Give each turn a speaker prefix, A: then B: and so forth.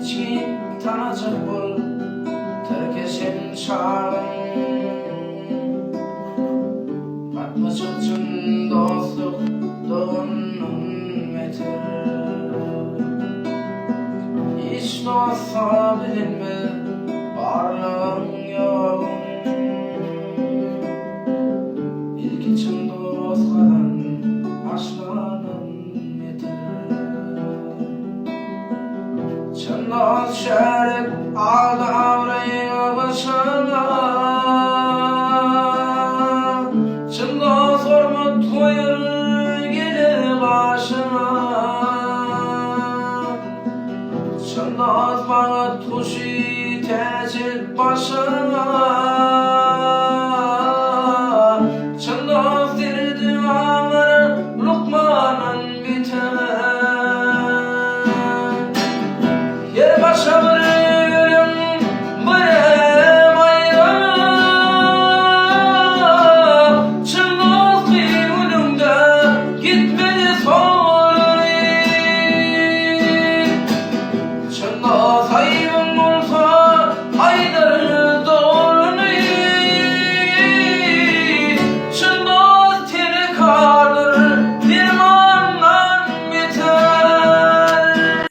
A: içki tanacak bol terkeşen çağırın patlaşık için dostluk doğunun metir hiç dostsa bilinme varlığın yoğun ilk için dostlardan aşklanın yeter çın dost şerif al davrayı başına çın dost hormat koyar gelir başına çın dost bağıt kuşu tecik başına